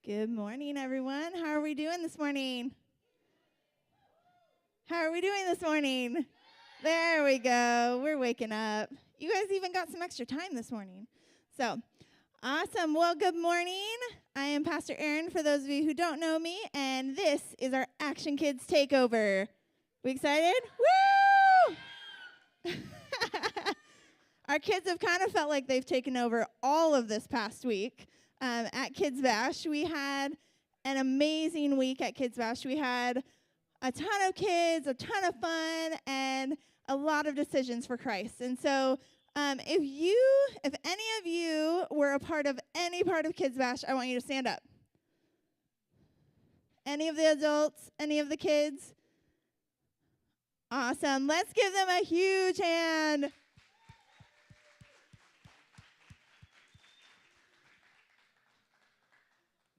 Good morning, everyone. How are we doing this morning? How are we doing this morning? There we go. We're waking up. You guys even got some extra time this morning. So, awesome. Well, good morning. I am Pastor Erin, for those of you who don't know me, and this is our Action Kids Takeover. We excited? Woo! Our kids have kind of felt like they've taken over all of this past week. At Kids Bash, we had an amazing week at Kids Bash. We had a ton of kids, a ton of fun, and a lot of decisions for Christ. And so if any of you were a part of any part of Kids Bash, I want you to stand up. Any of the adults, any of the kids? Awesome. Let's give them a huge hand.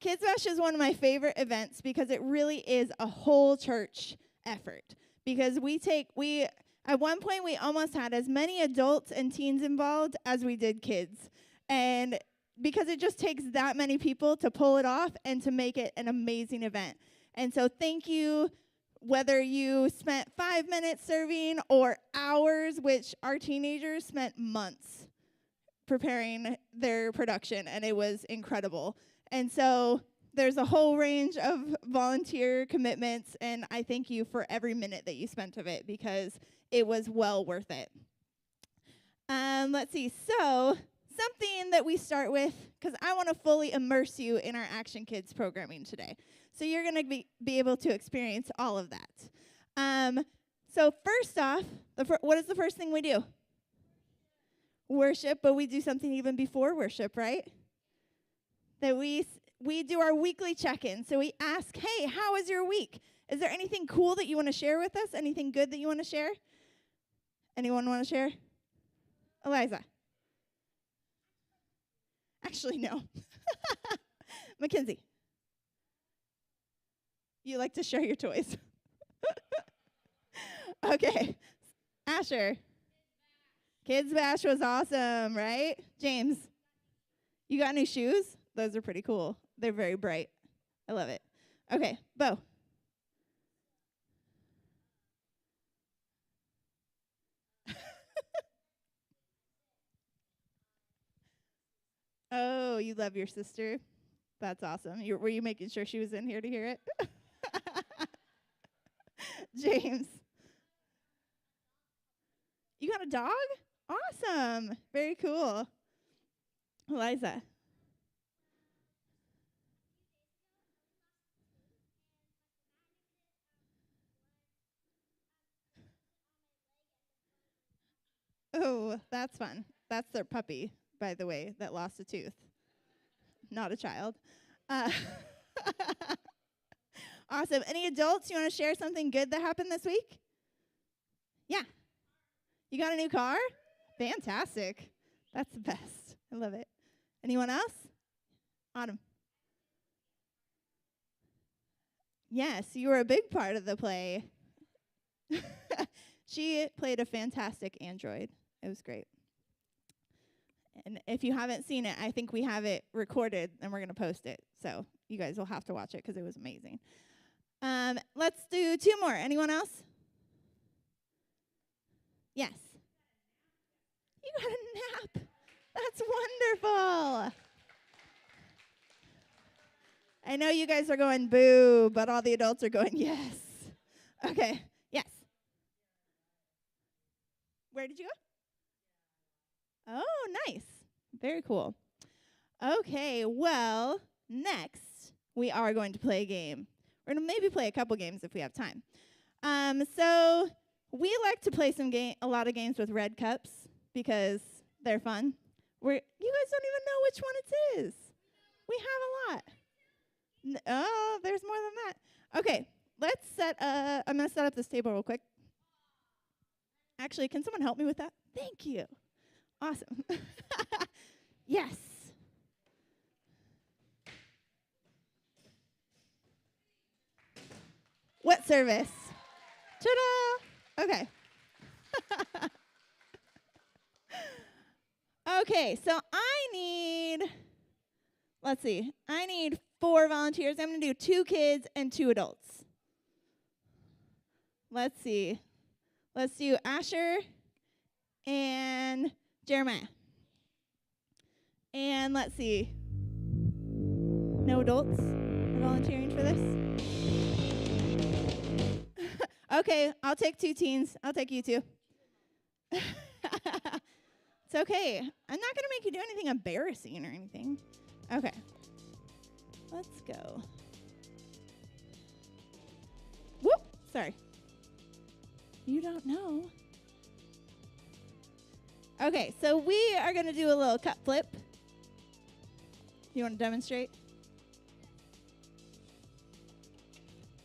Kids Bash is one of my favorite events because it really is a whole church effort. Because at one point we almost had as many adults and teens involved as we did kids. And because it just takes that many people to pull it off and to make it an amazing event. And so thank you, whether you spent 5 minutes serving or hours, which our teenagers spent months preparing their production, and it was incredible. And so there's a whole range of volunteer commitments, and I thank you for every minute that you spent of it because it was well worth it. Let's see. So something that we start with, because I want to fully immerse you in our Action Kids programming today. So you're going to be able to experience all of that. So first off, what is the first thing we do? Worship, but we do something even before worship, right? That we do our weekly check-in. So we ask, hey, how was your week? Is there anything cool that you want to share with us? Anything good that you want to share? Anyone want to share? Eliza. Actually, no. Mackenzie. You like to share your toys. Okay. Asher. Kids Bash was awesome, right? James. You got new shoes? Those are pretty cool. They're very bright. I love it. Okay, Bo. Oh, you love your sister? That's awesome. Were you making sure she was in here to hear it? James. You got a dog? Awesome. Very cool. Eliza. Oh, that's fun. That's their puppy, by the way, that lost a tooth. Not a child. Awesome. Any adults, you want to share something good that happened this week? Yeah. You got a new car? Fantastic. That's the best. I love it. Anyone else? Autumn. Yes, you were a big part of the play. She played a fantastic android. It was great. And if you haven't seen it, I think we have it recorded, and we're going to post it. So you guys will have to watch it because it was amazing. Let's do 2 more. Anyone else? Yes. You got a nap. That's wonderful. I know you guys are going boo, but all the adults are going yes. Okay. Yes. Where did you go? Oh, nice. Very cool. Okay, well, next we are going to play a game. We're going to maybe play a couple games if we have time. So we like to play a lot of games with red cups because they're fun. You guys don't even know which one it is. We have a lot. Oh, there's more than that. Okay, I'm going to set up this table real quick. Actually, can someone help me with that? Thank you. Awesome. Yes. What service? Ta-da! Okay. Okay, so I need 4 volunteers. I'm going to do 2 kids and 2 adults. Let's see. Let's do Asher and Jeremiah. And let's see. No adults are volunteering for this? Okay, I'll take 2 teens. I'll take you 2. It's okay. I'm not going to make you do anything embarrassing or anything. Okay. Let's go. Whoop. Sorry. You don't know. Okay, so we are going to do a little cup flip. You want to demonstrate?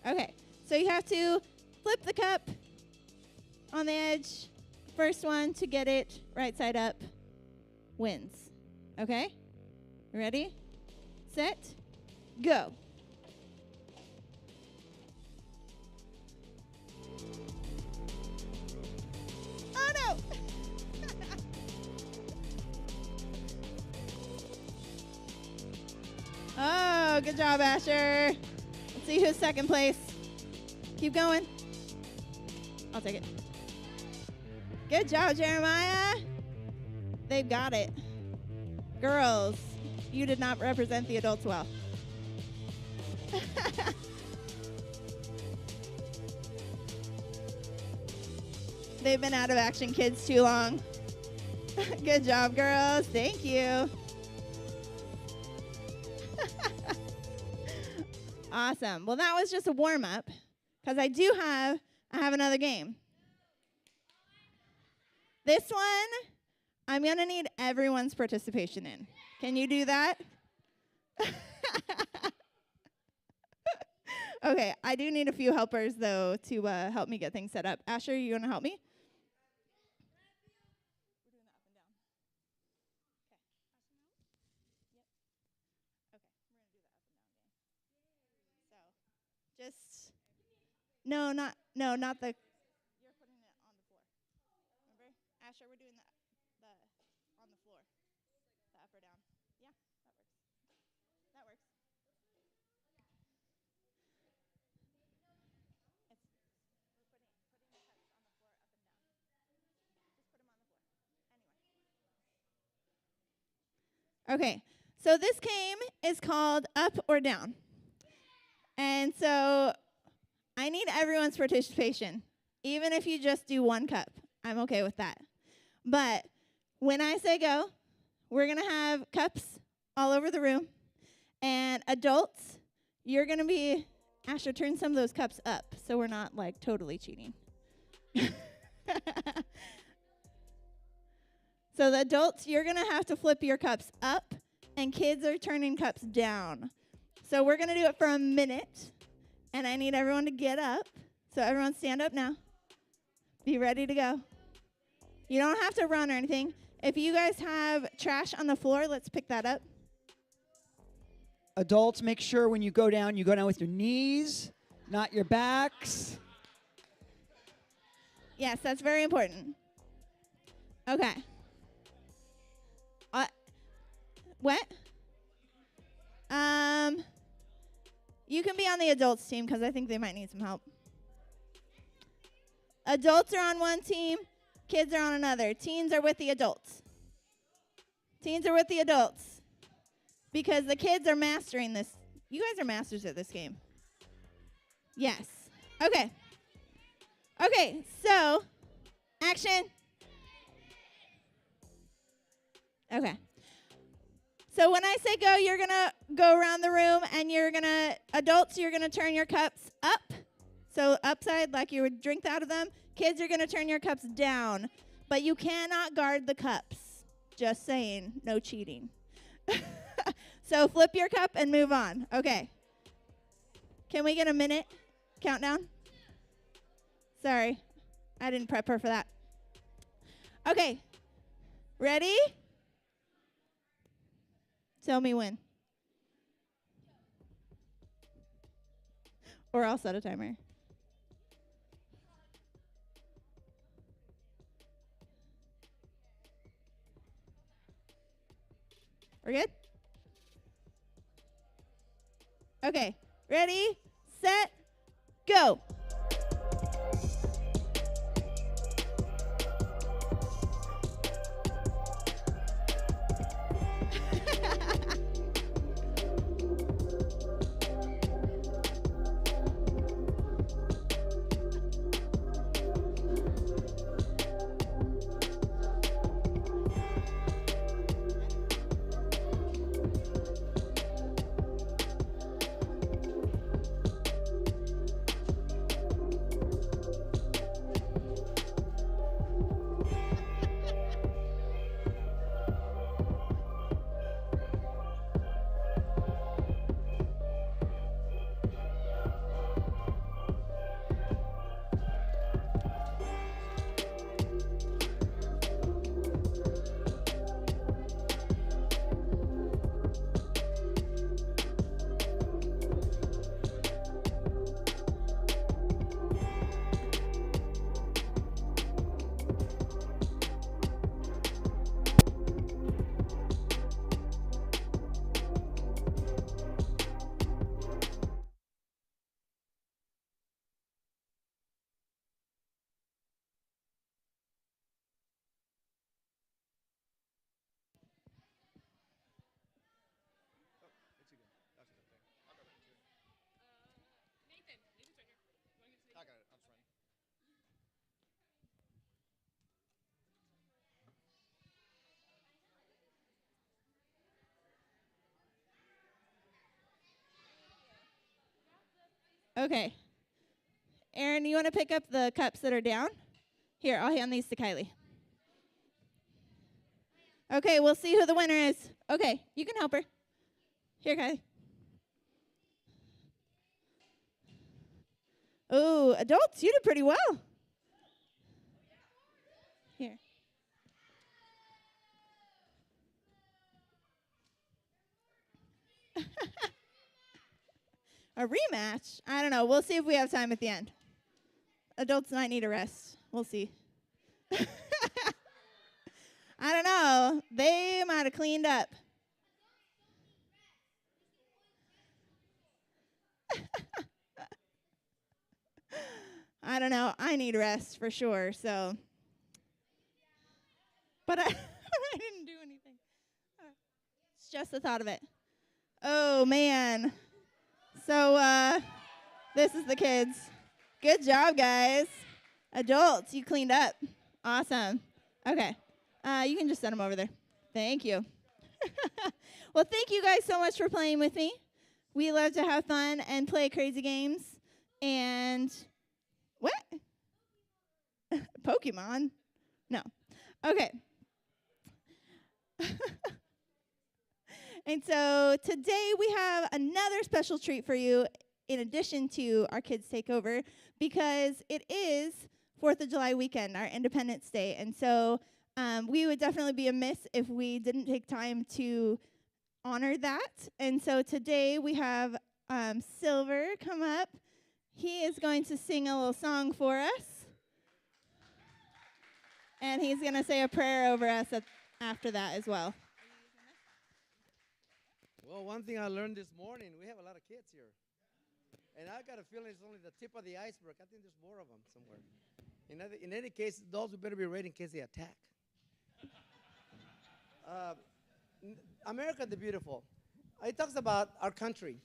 Okay, so you have to flip the cup on the edge. First one to get it right side up wins. Okay? Ready? Set? Go. Oh, no. Oh, good job, Asher. Let's see who's second place. Keep going. I'll take it. Good job, Jeremiah. They've got it. Girls, you did not represent the adults well. They've been out of Action Kids too long. Good job, girls. Thank you. Awesome. Well, that was just a warm-up because I have another game. This one, I'm going to need everyone's participation in. Can you do that? Okay, I do need a few helpers, though, to help me get things set up. Asher, you want to help me? Just, no, not the, you're putting it on the floor. Remember? Asher, we're doing the on the floor. The up or down. Yeah, that works. That works. We're putting the cups on the floor up and down. Just put them on the floor. Anyway. Okay, so this game is called Up or Down. And so I need everyone's participation. Even if you just do 1 cup, I'm okay with that. But when I say go, we're going to have cups all over the room. And adults, you're going to be, Asher, turn some of those cups up so we're not, like, totally cheating. So the adults, you're going to have to flip your cups up, and kids are turning cups down. So we're going to do it for a minute, and I need everyone to get up. So everyone stand up now. Be ready to go. You don't have to run or anything. If you guys have trash on the floor, let's pick that up. Adults, make sure when you go down with your knees, not your backs. Yes, that's very important. Okay. What? You can be on the adults team because I think they might need some help. Adults are on one team, kids are on another. Teens are with the adults. Teens are with the adults because the kids are mastering this. You guys are masters at this game. Yes. Okay. Okay, so action. Okay. So when I say go, you're going to go around the room, and adults, you're going to turn your cups up. So upside, like you would drink out of them. Kids, you're going to turn your cups down. But you cannot guard the cups. Just saying, no cheating. So flip your cup and move on. Okay. Can we get a minute countdown? Sorry, I didn't prep her for that. Okay. Ready? Tell me when. Or I'll set a timer. We're good? Okay, ready, set, go. Okay. Aaron, you want to pick up the cups that are down? Here, I'll hand these to Kylie. Okay, we'll see who the winner is. Okay, you can help her. Here, Kylie. Oh, adults, you did pretty well. Here. A rematch? I don't know. We'll see if we have time at the end. Adults might need a rest. We'll see. I don't know. They might have cleaned up. I don't know. I need rest for sure. So, but I didn't do anything. It's just the thought of it. Oh man. So this is the kids. Good job, guys. Adults, you cleaned up. Awesome. Okay. You can just set them over there. Thank you. Well, thank you guys so much for playing with me. We love to have fun and play crazy games. And what? Pokemon? No. Okay. And so today we have another special treat for you in addition to our Kids Takeover, because it is 4th of July weekend, our Independence Day. And so we would definitely be amiss if we didn't take time to honor that. And so today we have Silver come up. He is going to sing a little song for us. And he's going to say a prayer over us after that as well. Well, one thing I learned this morning, we have a lot of kids here. And I got a feeling it's only the tip of the iceberg. I think there's more of them somewhere. In any case, those who better be ready in case they attack. America the Beautiful. It talks about our country.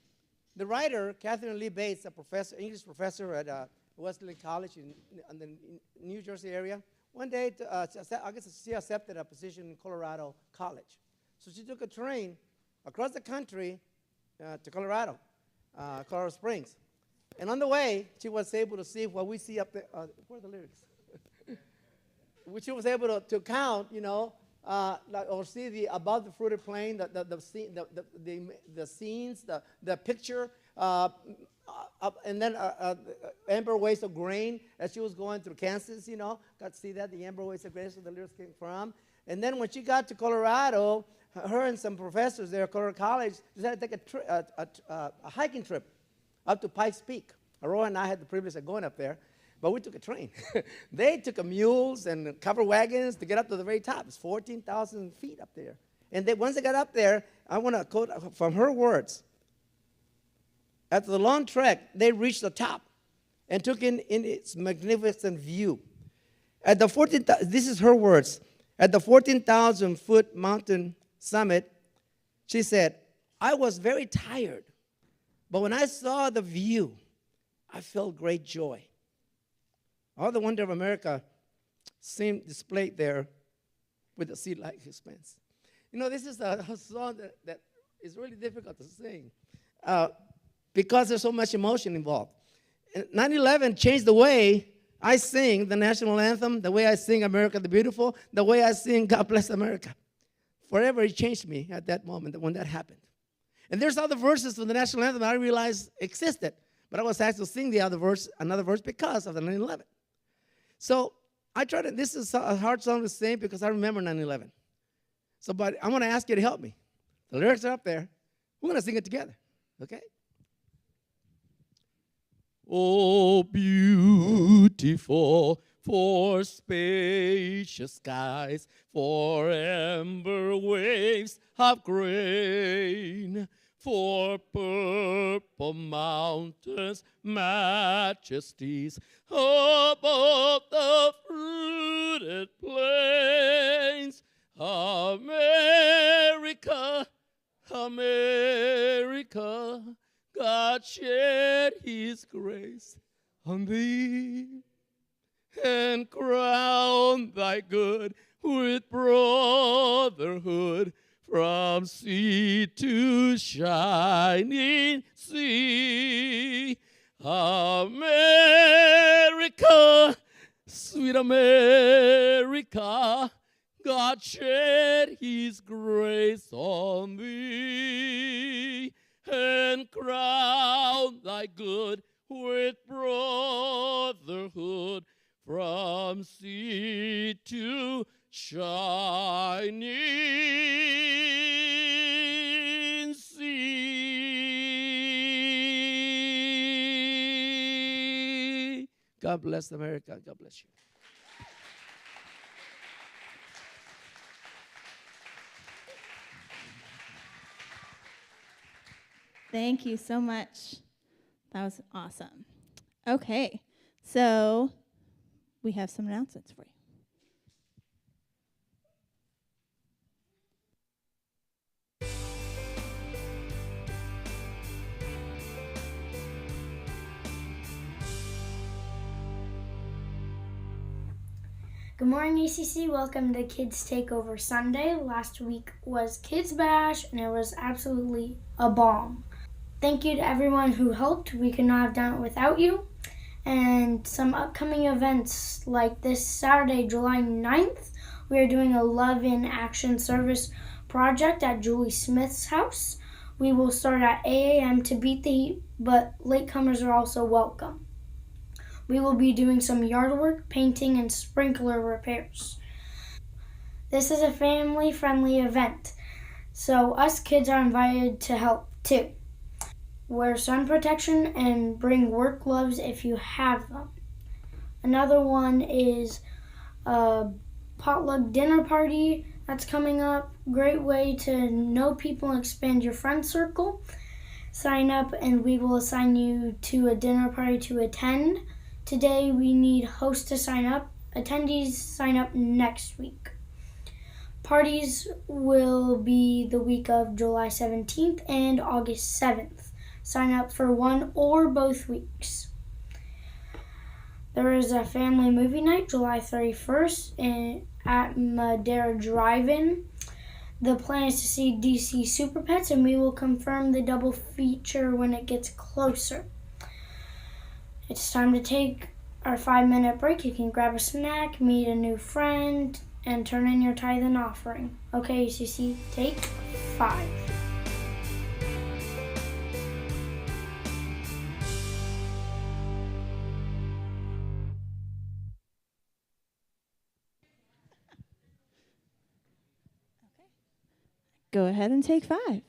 The writer, Catherine Lee Bates, a professor, English professor at Wesleyan College in the New Jersey area, one day, I guess she accepted a position in Colorado College. So she took a train across the country to Colorado, Colorado Springs. And on the way, she was able to see what we see up there. Where are the lyrics? She was able to count, or see the above the fruited plain, the scenes, the picture, and then amber waves of grain as she was going through Kansas. Got to see that, the amber waves of grain, where the lyrics came from. And then when she got to Colorado, her and some professors there at Colorado College decided to take a hiking trip up to Pikes Peak. Aurora and I had the privilege of going up there, but we took a train. They took mules and covered wagons to get up to the very top. It's 14,000 feet up there. And once they got up there, I want to quote from her words. After the long trek, they reached the top and took in its magnificent view. At the 14,000, this is her words, at the 14,000-foot mountain summit, she said, I was very tired, but when I saw the view, I felt great joy. All the wonder of America seemed displayed there with the sea-like expanse. You know, this is a song that is really difficult to sing because there's so much emotion involved. 9/11 changed the way I sing the national anthem, the way I sing America the Beautiful, the way I sing God Bless America. Forever it changed me at that moment when that happened. And there's other verses from the national anthem that I realized existed, but I was asked to sing another verse because of the 9/11. So I tried to, this is a hard song to sing because I remember 9/11. So, but I'm going to ask you to help me. The lyrics are up there. We're going to sing it together, okay? Oh, beautiful for spacious skies, for amber waves of grain, for purple mountains, majesties above the fruited plains. America, America, God shed his grace on thee and crown thy good with brotherhood from sea to shining sea. America, sweet America, God shed his grace on thee and crown thy good with brotherhood from sea to shining sea. God bless America. God bless you. Thank you so much. That was awesome. Okay, so we have some announcements for you. Good morning, ACC. Welcome to Kids Takeover Sunday. Last week was Kids Bash, and it was absolutely a bomb. Thank you to everyone who helped. We could not have done it without you. And some upcoming events like this Saturday, July 9th, we are doing a Love in Action service project at Julie Smith's house. We will start at 8 a.m. to beat the heat, but latecomers are also welcome. We will be doing some yard work, painting, and sprinkler repairs. This is a family-friendly event, so us kids are invited to help too. Wear sun protection and bring work gloves if you have them. Another one is a potluck dinner party that's coming up. Great way to know people and expand your friend circle. Sign up and we will assign you to a dinner party to attend. Today we need hosts to sign up. Attendees sign up next week. Parties will be the week of July 17th and August 7th. Sign up for one or both weeks. There is a family movie night July 31st at Madera Drive-In. The plan is to see DC Super Pets, and we will confirm the double feature when it gets closer. It's time to take our 5-minute break. You can grab a snack, meet a new friend, and turn in your tithe and offering. Okay, ACC, take 5. Go ahead and take 5.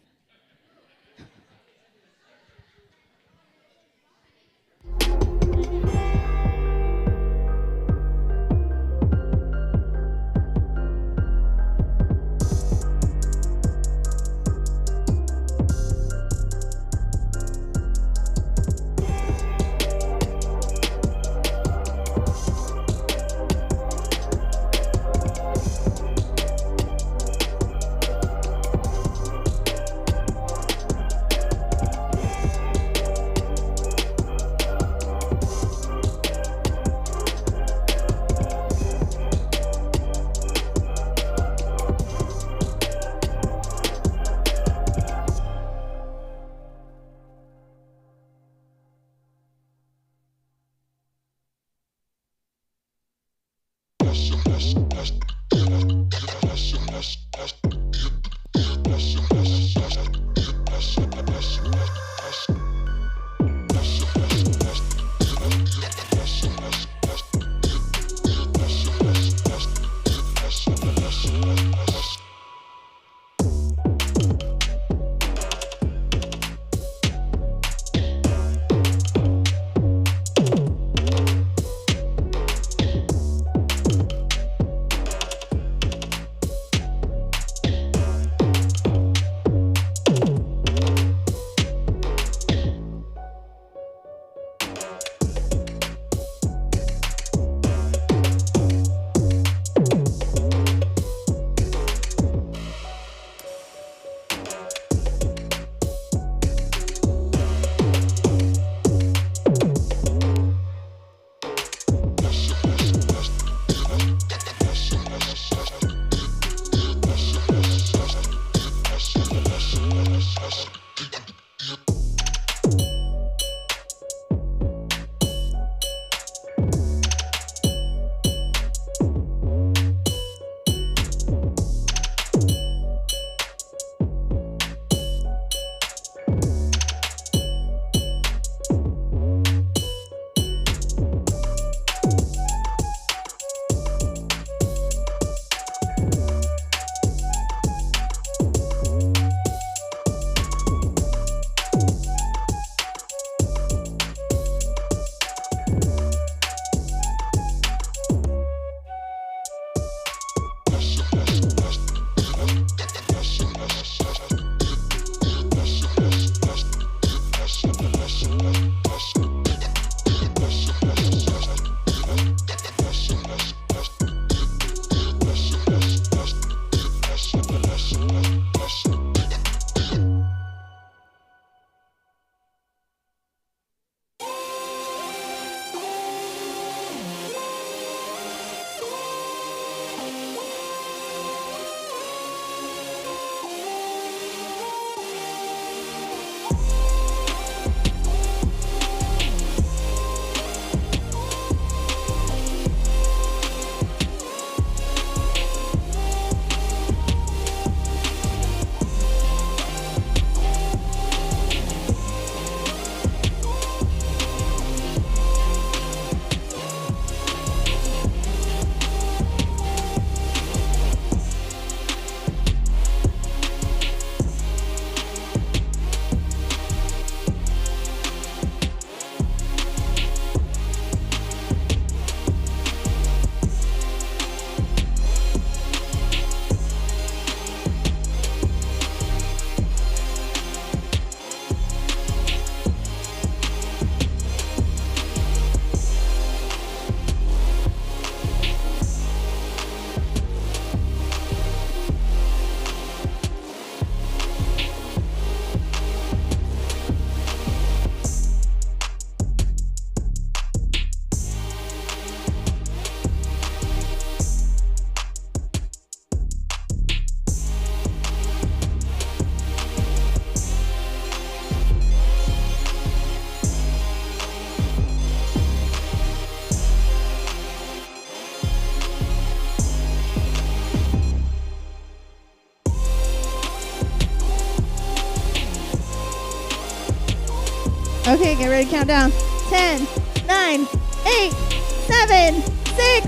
Okay, get ready to count down. 10, 9, 8, 7, 6,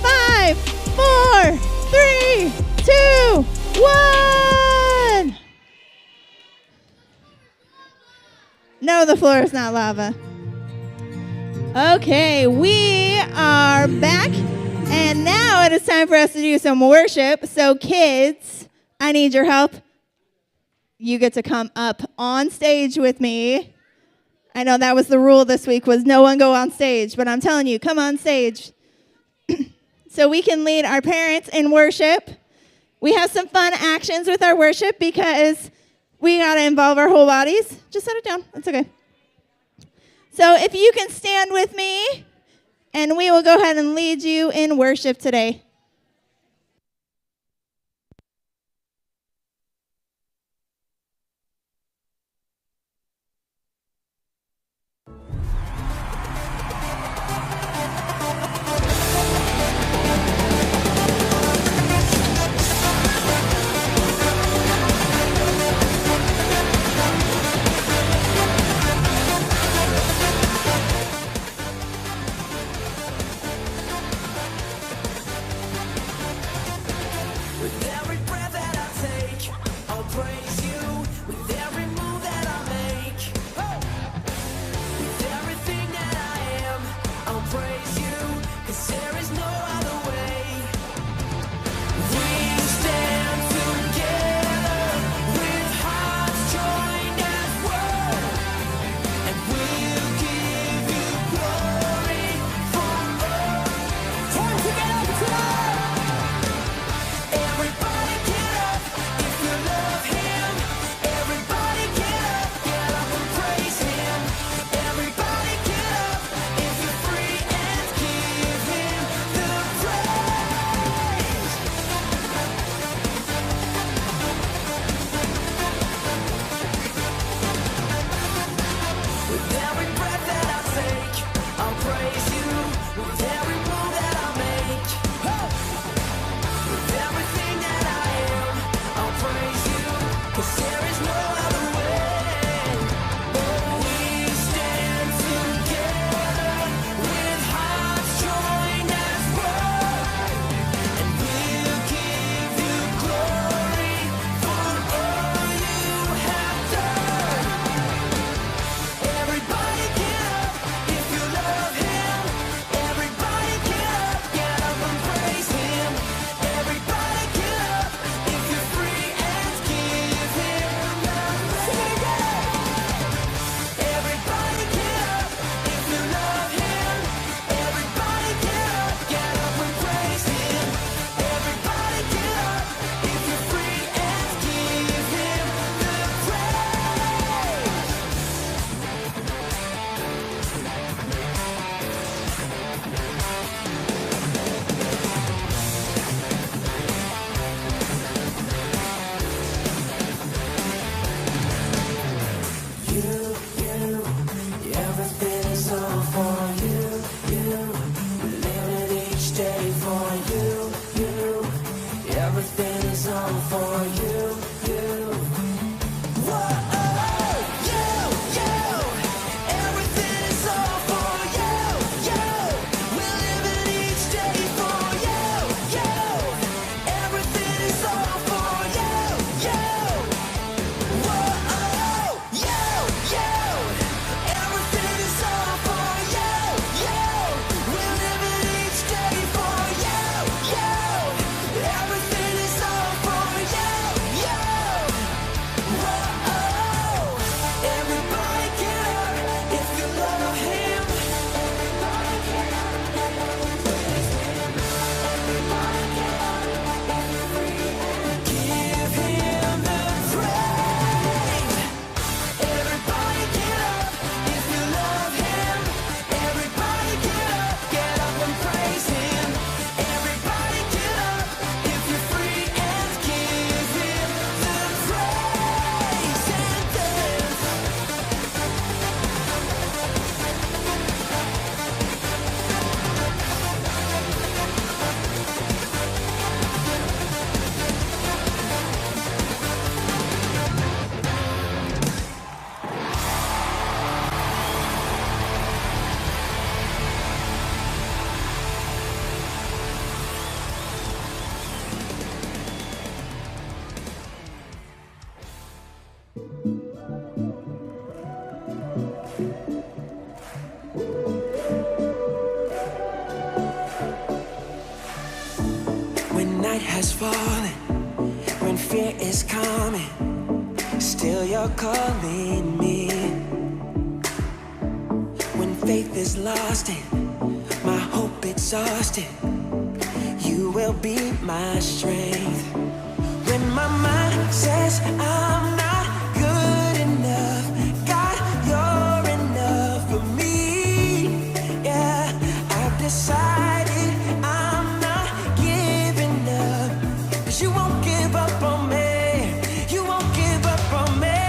5, 4, 3, 2, 1. No, the floor is not lava. Okay, we are back, and now it is time for us to do some worship. So kids, I need your help. You get to come up on stage with me. I know that was the rule this week, was no one go on stage, but I'm telling you, come on stage. So we can lead our parents in worship. We have some fun actions with our worship because we got to involve our whole bodies. Just set it down. That's okay. So if you can stand with me, and we will go ahead and lead you in worship today. Everybody get up if you love him. falling, when fear is coming, still you're calling me. When faith is lost and my hope exhausted, you will be my strength. When my mind says I'm not good enough, God, you're enough for me. Yeah, I've decided I'm not giving up, 'cause you won't give up on me. You won't give up on me.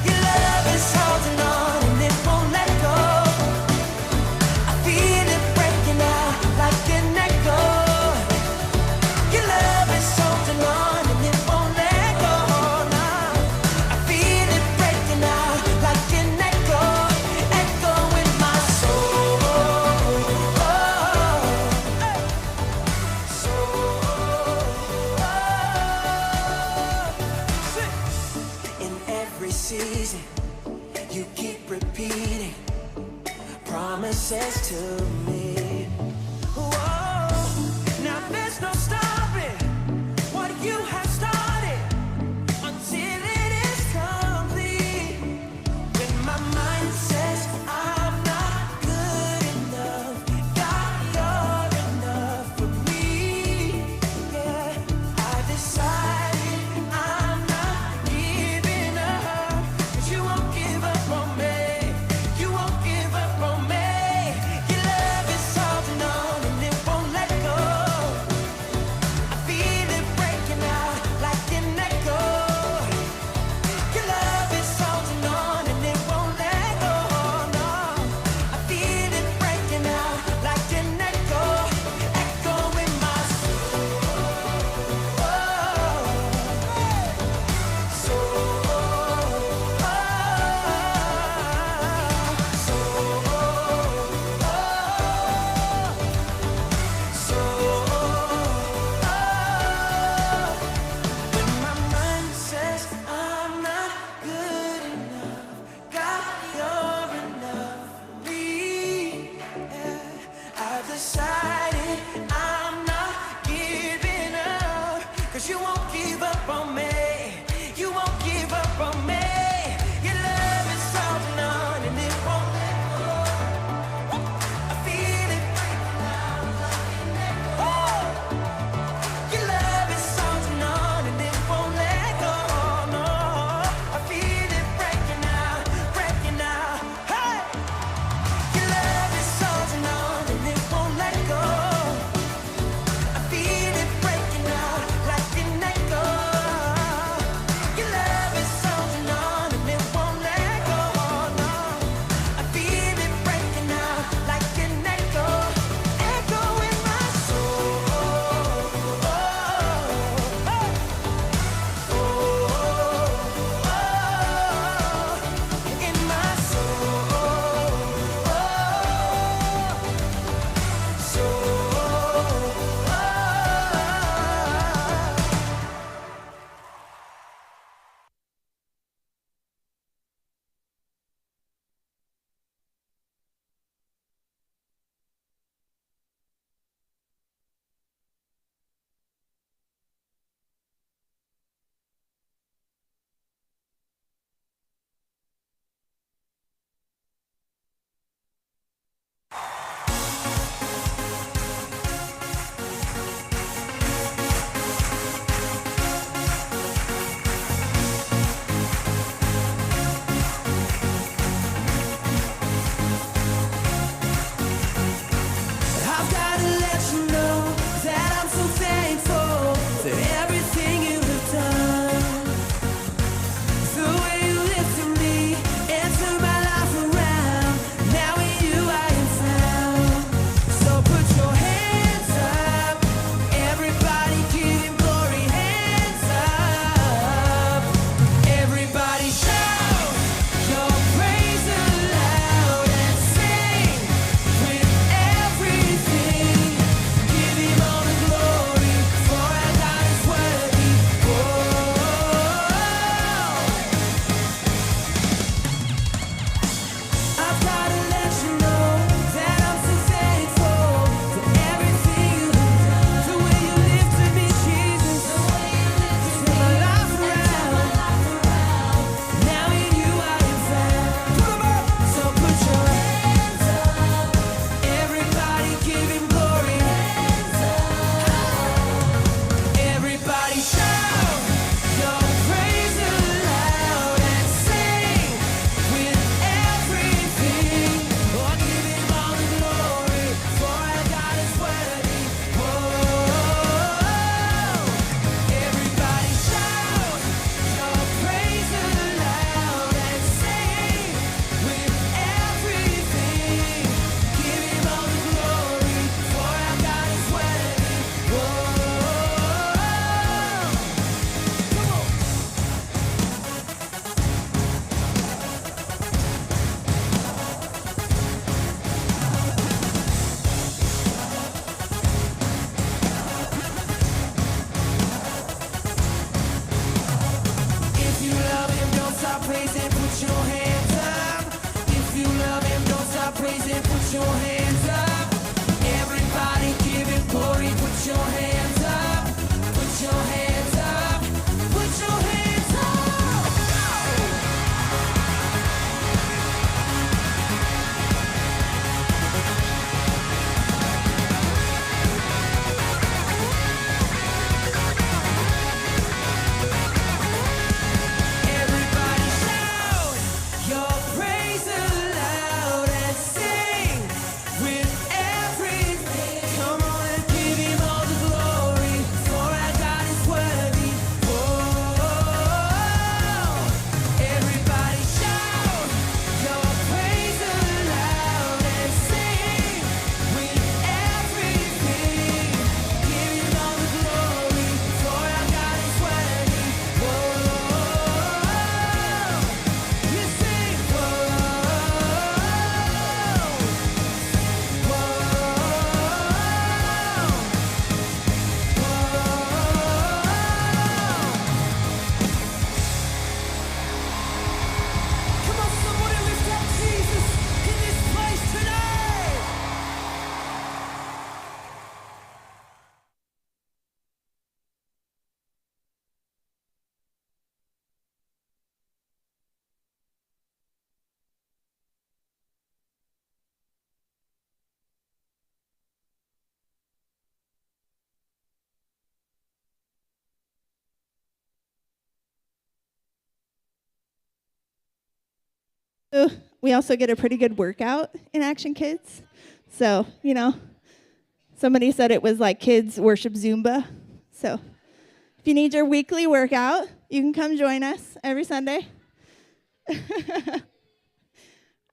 Your love is holding on and it won't let go. I feel it breaking out like an echo. Your love is holding on and it won't let go now. I feel it breaking out like an echo, echo in my soul. In every season, you keep repeating promises to me. Whoa, now there's no stopping what you have started until it is complete. When my mind says I'm not good enough, God, you're enough for me. Yeah, I decided I'm not giving up, 'cause you won't give up on me. You won't give up on me. Your love is We also get a pretty good workout in Action Kids. So, somebody said it was like kids worship Zumba. So if you need your weekly workout, you can come join us every Sunday.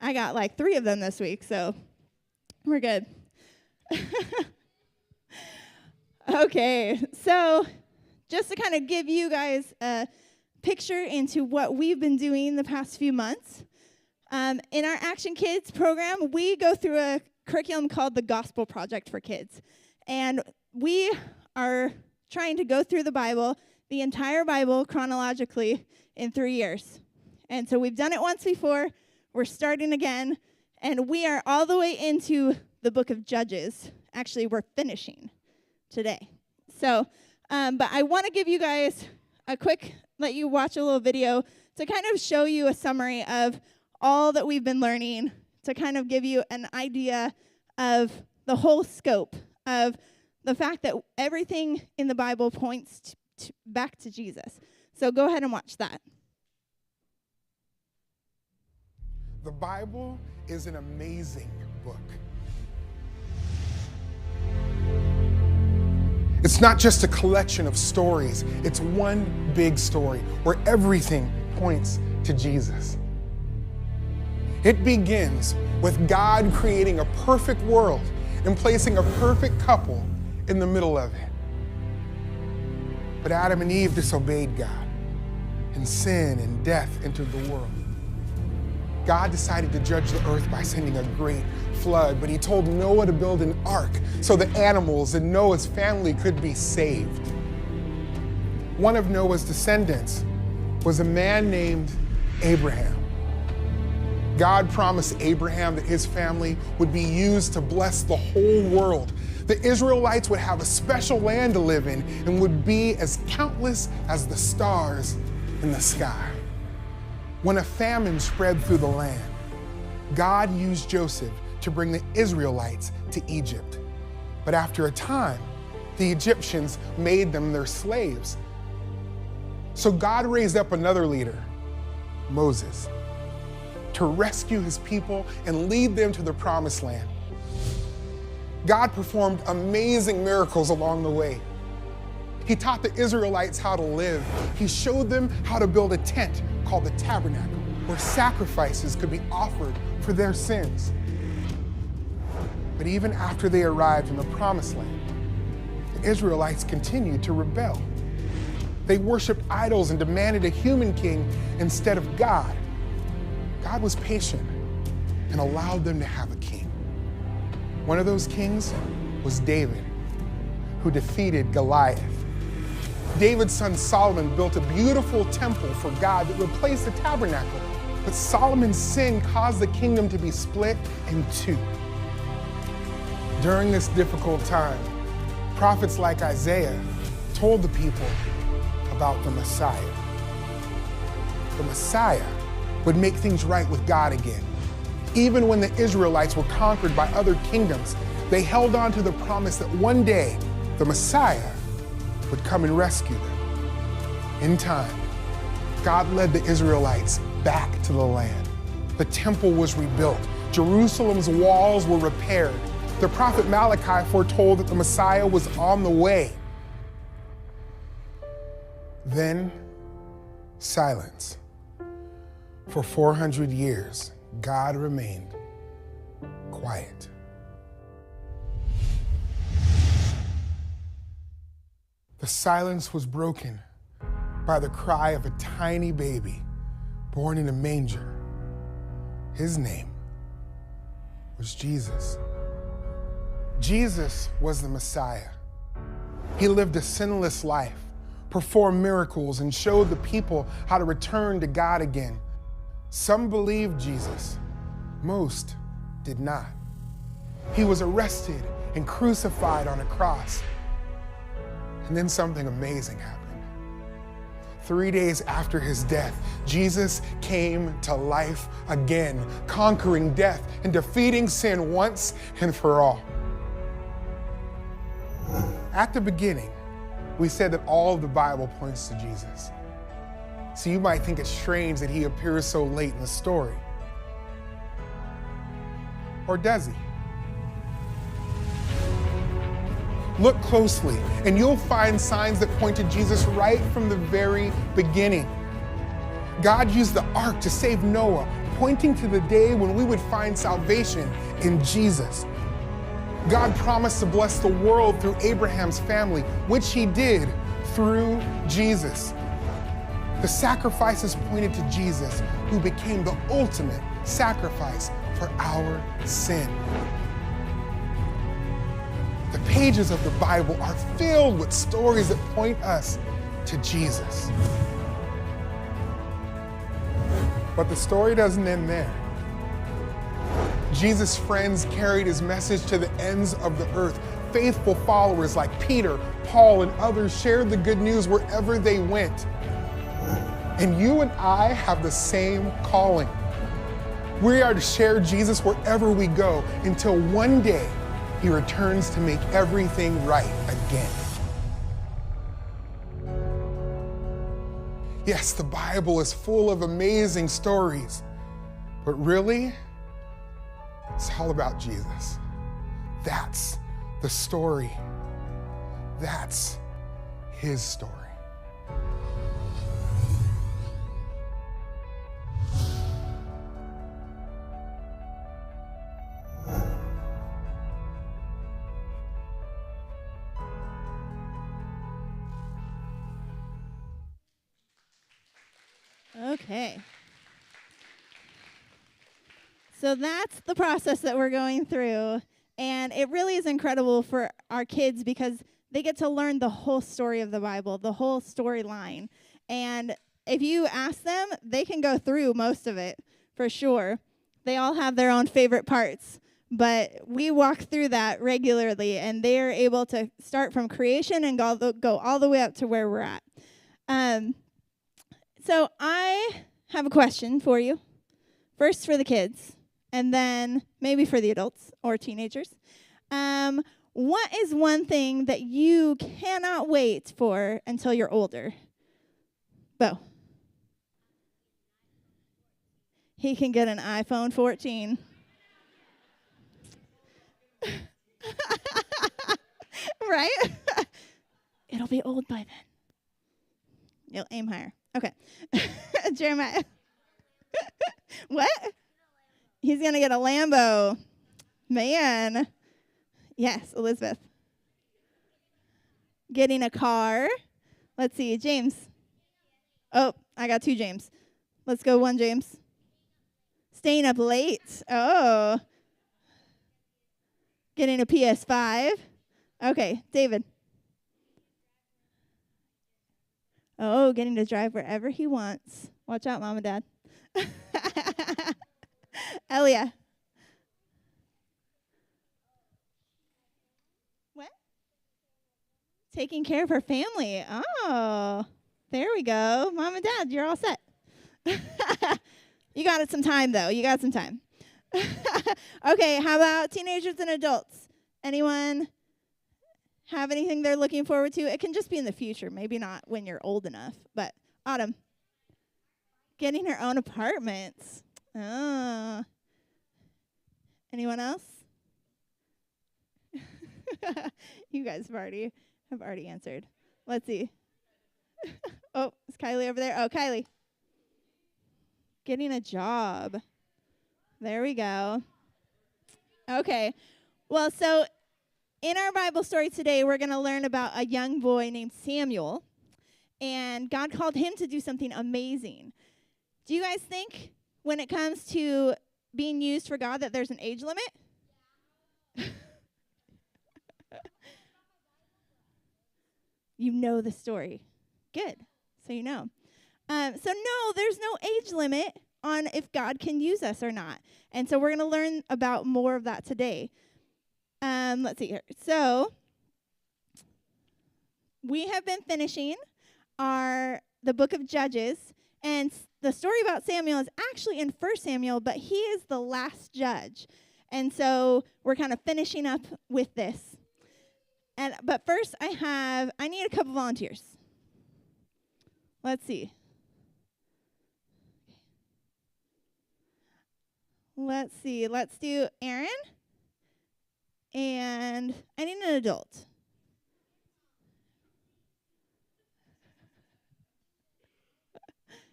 I got like 3 of them this week, so we're good. Okay, so just to kind of give you guys a picture into what we've been doing the past few months. In our Action Kids program, we go through a curriculum called the Gospel Project for Kids. And we are trying to go through the Bible, the entire Bible, chronologically in 3 years. And so we've done it once before. We're starting again. And we are all the way into the book of Judges. Actually, we're finishing today. So, but I want to give you guys let you watch a little video to kind of show you a summary of all that we've been learning, to kind of give you an idea of the whole scope of the fact that everything in the Bible points back to Jesus. So go ahead and watch that. The Bible is an amazing book. It's not just a collection of stories. It's one big story where everything points to Jesus. It begins with God creating a perfect world and placing a perfect couple in the middle of it. But Adam and Eve disobeyed God, and sin and death entered the world. God decided to judge the earth by sending a great flood, but he told Noah to build an ark so the animals in Noah's family could be saved. One of Noah's descendants was a man named Abraham. God promised Abraham that his family would be used to bless the whole world. The Israelites would have a special land to live in and would be as countless as the stars in the sky. When a famine spread through the land, God used Joseph to bring the Israelites to Egypt. But after a time, the Egyptians made them their slaves. So God raised up another leader, Moses, to rescue his people and lead them to the promised land. God performed amazing miracles along the way. He taught the Israelites how to live. He showed them how to build a tent called the tabernacle, where sacrifices could be offered for their sins. But even after they arrived in the promised land, the Israelites continued to rebel. They worshiped idols and demanded a human king instead of God. God was patient and allowed them to have a king. One of those kings was David, who defeated Goliath. David's son Solomon built a beautiful temple for God that replaced the tabernacle. But Solomon's sin caused the kingdom to be split in 2. During this difficult time, prophets like Isaiah told the people about the Messiah. The Messiah would make things right with God again. Even when the Israelites were conquered by other kingdoms, they held on to the promise that one day the Messiah would come and rescue them. In time, God led the Israelites back to the land. The temple was rebuilt. Jerusalem's walls were repaired. The prophet Malachi foretold that the Messiah was on the way. Then, silence. For 400 years, God remained quiet. The silence was broken by the cry of a tiny baby born in a manger. His name was Jesus. Jesus was the Messiah. He lived a sinless life, performed miracles, and showed the people how to return to God again. Some believed Jesus, most did not. He was arrested and crucified on a cross. And then something amazing happened. 3 days after his death, Jesus came to life again, conquering death and defeating sin once and for all. At the beginning, we said that all of the Bible points to Jesus. So you might think it's strange that he appears so late in the story. Or does he? Look closely, and you'll find signs that point to Jesus right from the very beginning. God used the ark to save Noah, pointing to the day when we would find salvation in Jesus. God promised to bless the world through Abraham's family, which he did through Jesus. The sacrifices pointed to Jesus, who became the ultimate sacrifice for our sin. The pages of the Bible are filled with stories that point us to Jesus. But the story doesn't end there. Jesus' friends carried his message to the ends of the earth. Faithful followers like Peter, Paul, and others shared the good news wherever they went. And you and I have the same calling. We are to share Jesus wherever we go until one day he returns to make everything right again. Yes, the Bible is full of amazing stories, but really, it's all about Jesus. That's the story. That's his story. Okay. So that's the process that we're going through. And it really is incredible for our kids because they get to learn the whole story of the Bible, the whole storyline. And if you ask them, they can go through most of it for sure. They all have their own favorite parts. But we walk through that regularly, and they're able to start from creation and go all the way up to where we're at. So I have a question for you. First for the kids, and then maybe for the adults or teenagers. What is one thing that you cannot wait for until you're older? Bo. He can get an iPhone 14. Right? It'll be old by then. You'll aim higher. Okay. Jeremiah. What? He's going to get a Lambo. Man. Yes, Elizabeth. Getting a car. Let's see. James. Oh, I got 2 James. Let's go 1 James. Staying up late. Oh. Getting a PS5. Okay, David. Oh, getting to drive wherever he wants. Watch out, Mom and Dad. Elia. What? Taking care of her family. Oh, there we go. Mom and Dad, you're all set. You got it some time, though. You got some time. Okay, how about teenagers and adults? Anyone have anything they're looking forward to? It can just be in the future, maybe not when you're old enough. But Autumn, getting her own apartments. Oh. Anyone else? You guys have already answered. Let's see. Oh, is Kylie over there? Oh, Kylie. Getting a job. There we go. Okay. Well, so in our Bible story today, we're going to learn about a young boy named Samuel. And God called him to do something amazing. Do you guys think when it comes to being used for God that there's an age limit? You know the story. Good. So you know. So no, there's no age limit on if God can use us or not. And so we're going to learn about more of that today. Let's see here. So we have been finishing the book of Judges, and the story about Samuel is actually in 1 Samuel, but he is the last judge. And so we're kind of finishing up with this. But first I need a couple volunteers. Let's see. let's see. Let's do Aaron. And I need an adult.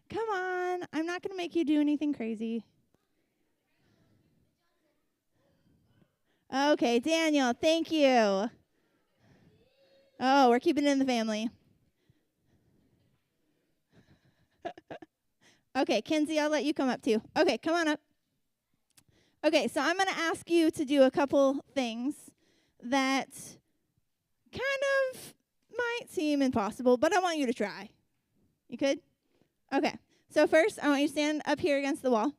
Come on. I'm not going to make you do anything crazy. Okay, Daniel, thank you. Oh, we're keeping it in the family. Okay, Kinsey, I'll let you come up too. Okay, come on up. Okay, so I'm going to ask you to do a couple things that kind of might seem impossible, but I want you to try. You could? Okay, so first I want you to stand up here against the wall.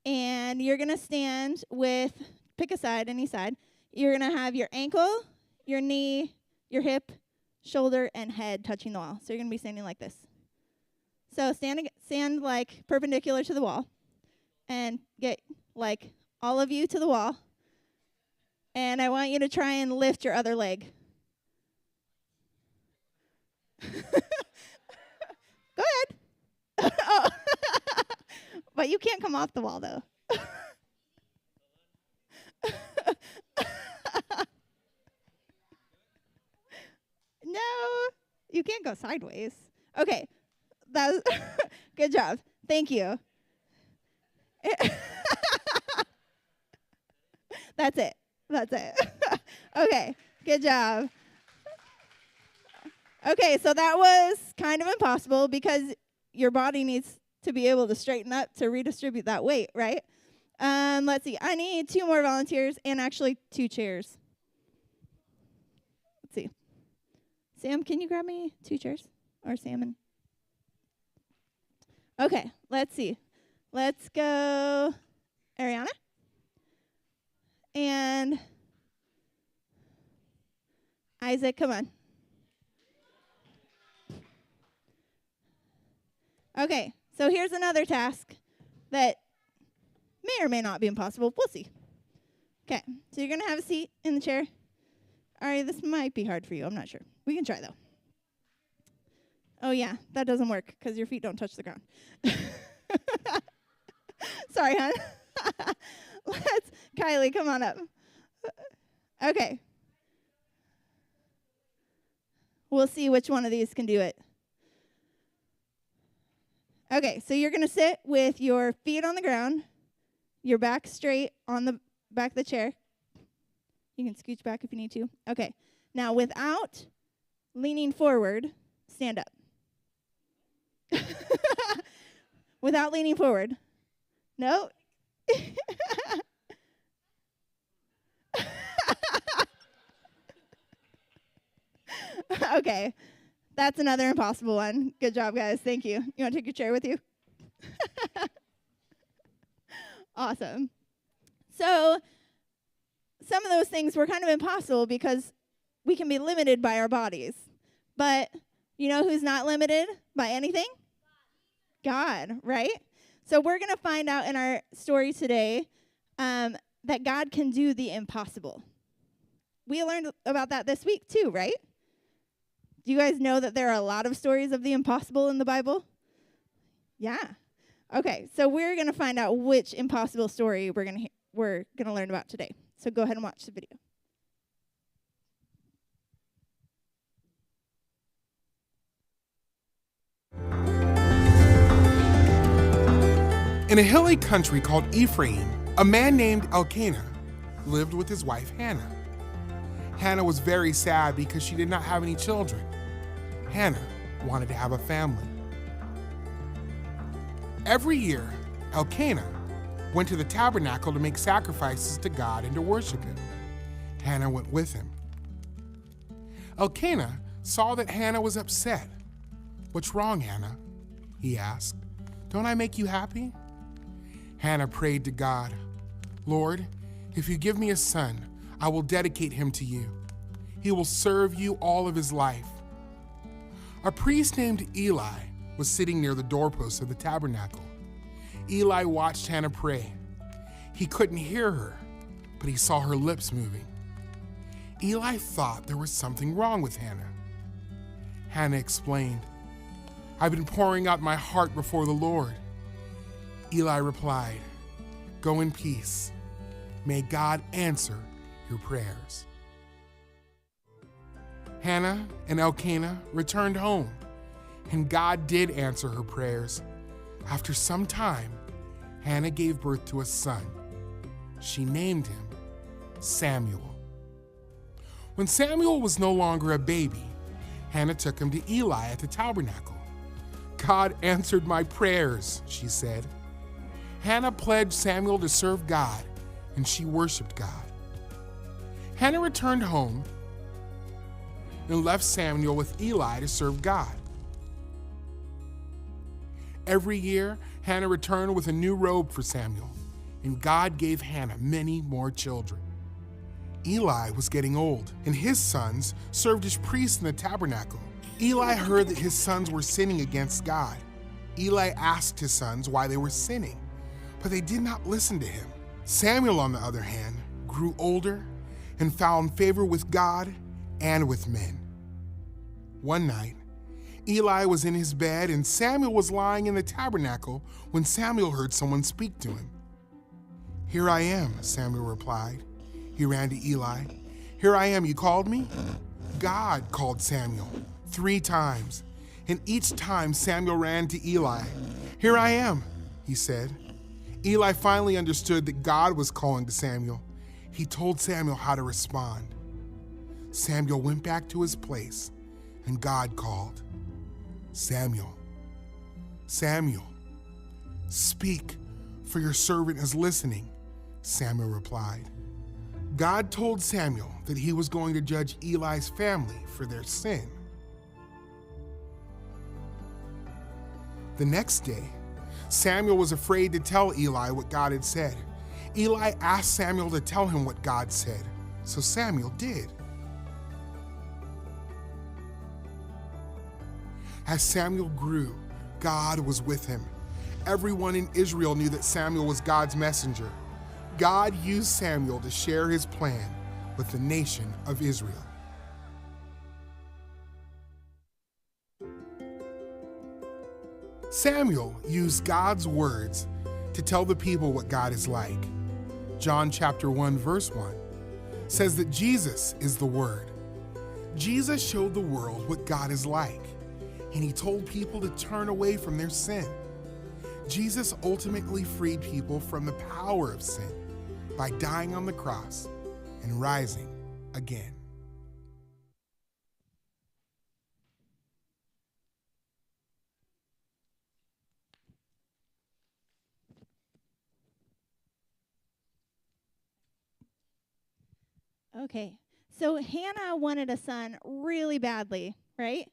And you're going to stand with, pick a side, any side. You're going to have your ankle, your knee, your hip, shoulder, and head touching the wall. So you're going to be standing like this. So stand like perpendicular to the wall. And get like all of you to the wall. And I want you to try and lift your other leg. Go ahead. Oh. But you can't come off the wall, though. No, you can't go sideways. Okay, that's good job. Thank you. That's it. That's it. Okay, good job. Okay, so that was kind of impossible because your body needs to be able to straighten up to redistribute that weight, right? Let's see. I need 2 more volunteers and actually 2 chairs. Let's see. Sam, can you grab me 2 chairs? Or Sam and... Okay, let's see. Let's go Ariana. And Isaac, come on. Okay, so here's another task that may or may not be impossible. We'll see. Okay, so you're going to have a seat in the chair. All right, this might be hard for you. I'm not sure. We can try, though. Oh, yeah, that doesn't work because your feet don't touch the ground. Sorry, hon. Kylie, come on up. Okay. We'll see which one of these can do it. Okay, so you're going to sit with your feet on the ground, your back straight on the back of the chair. You can scooch back if you need to. Okay, now without leaning forward, stand up. Without leaning forward. No. Okay. That's another impossible one. Good job, guys. Thank you. You want to take your chair with you? Awesome. So some of those things were kind of impossible because we can be limited by our bodies. But you know who's not limited by anything? God, right? So we're going to find out in our story today that God can do the impossible. We learned about that this week too, right? Do you guys know that there are a lot of stories of the impossible in the Bible? Yeah. Okay, so we're going to find out which impossible story we're going to learn about today. So go ahead and watch the video. In a hilly country called Ephraim, a man named Elkanah lived with his wife Hannah. Hannah was very sad because she did not have any children. Hannah wanted to have a family. Every year, Elkanah went to the tabernacle to make sacrifices to God and to worship him. Hannah went with him. Elkanah saw that Hannah was upset. "What's wrong, Hannah?" he asked. "Don't I make you happy?" Hannah prayed to God, "Lord, if you give me a son, I will dedicate him to you. He will serve you all of his life." A priest named Eli was sitting near the doorpost of the tabernacle. Eli watched Hannah pray. He couldn't hear her, but he saw her lips moving. Eli thought there was something wrong with Hannah. Hannah explained, "I've been pouring out my heart before the Lord." Eli replied, Go in peace. May God answer your prayers. Hannah and Elkanah returned home, and God did answer her prayers. After some time, Hannah gave birth to a son. She named him Samuel. When Samuel was no longer a baby, Hannah took him to Eli at the tabernacle. God answered my prayers, she said. Hannah pledged Samuel to serve God, and she worshiped God. Hannah returned home and left Samuel with Eli to serve God. Every year, Hannah returned with a new robe for Samuel, and God gave Hannah many more children. Eli was getting old, and his sons served as priests in the tabernacle. Eli heard that his sons were sinning against God. Eli asked his sons why they were sinning, but they did not listen to him. Samuel, on the other hand, grew older and found favor with God and with men. One night, Eli was in his bed and Samuel was lying in the tabernacle when Samuel heard someone speak to him. "Here I am," Samuel replied. He ran to Eli. "Here I am, you called me?" God called Samuel 3 times, and each time Samuel ran to Eli. "Here I am," he said. Eli finally understood that God was calling to Samuel. He told Samuel how to respond. Samuel went back to his place, and God called, "Samuel, Samuel." "Speak, for your servant is listening," Samuel replied. God told Samuel that he was going to judge Eli's family for their sin. The next day, Samuel was afraid to tell Eli what God had said. Eli asked Samuel to tell him what God said, so Samuel did. As Samuel grew, God was with him. Everyone in Israel knew that Samuel was God's messenger. God used Samuel to share his plan with the nation of Israel. Samuel used God's words to tell the people what God is like. John chapter 1, verse 1 says that Jesus is the Word. Jesus showed the world what God is like, and he told people to turn away from their sin. Jesus ultimately freed people from the power of sin by dying on the cross and rising again. Okay, so Hannah wanted a son really badly, right?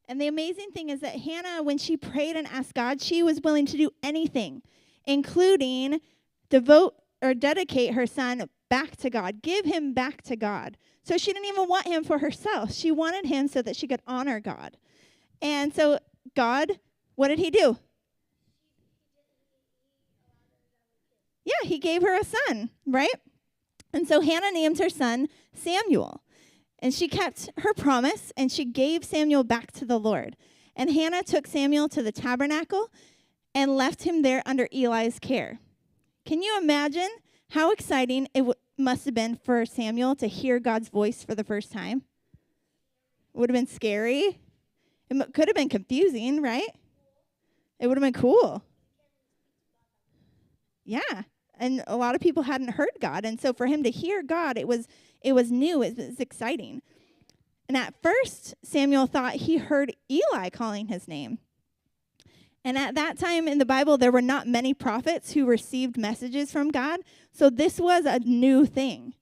And the amazing thing is that Hannah, when she prayed and asked God, she was willing to do anything, including devote or dedicate her son back to God, give him back to God. So she didn't even want him for herself. She wanted him so that she could honor God. And so God, what did he do? Yeah, he gave her a son, right? And so Hannah named her son Samuel. And she kept her promise, and she gave Samuel back to the Lord. And Hannah took Samuel to the tabernacle and left him there under Eli's care. Can you imagine how exciting it must have been for Samuel to hear God's voice for the first time? It would have been scary. It could have been confusing, right? It would have been cool. Yeah. And a lot of people hadn't heard God. And so for him to hear God, it was new. It was exciting. And at first, Samuel thought he heard Eli calling his name. And at that time in the Bible, there were not many prophets who received messages from God. So this was a new thing.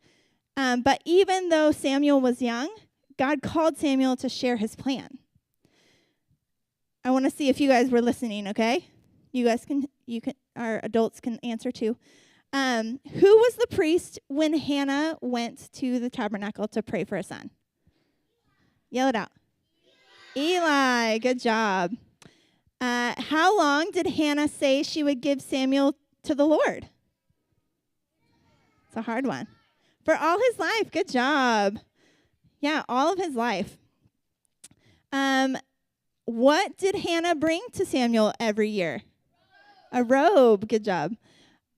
But even though Samuel was young, God called Samuel to share his plan. I want to see if you guys were listening, okay? Our adults can answer too. Who was the priest when Hannah went to the tabernacle to pray for a son? Yell it out. Eli, good job. How long did Hannah say she would give Samuel to the Lord? It's a hard one. For all his life, good job. Yeah, all of his life. What did Hannah bring to Samuel every year? A robe, good job.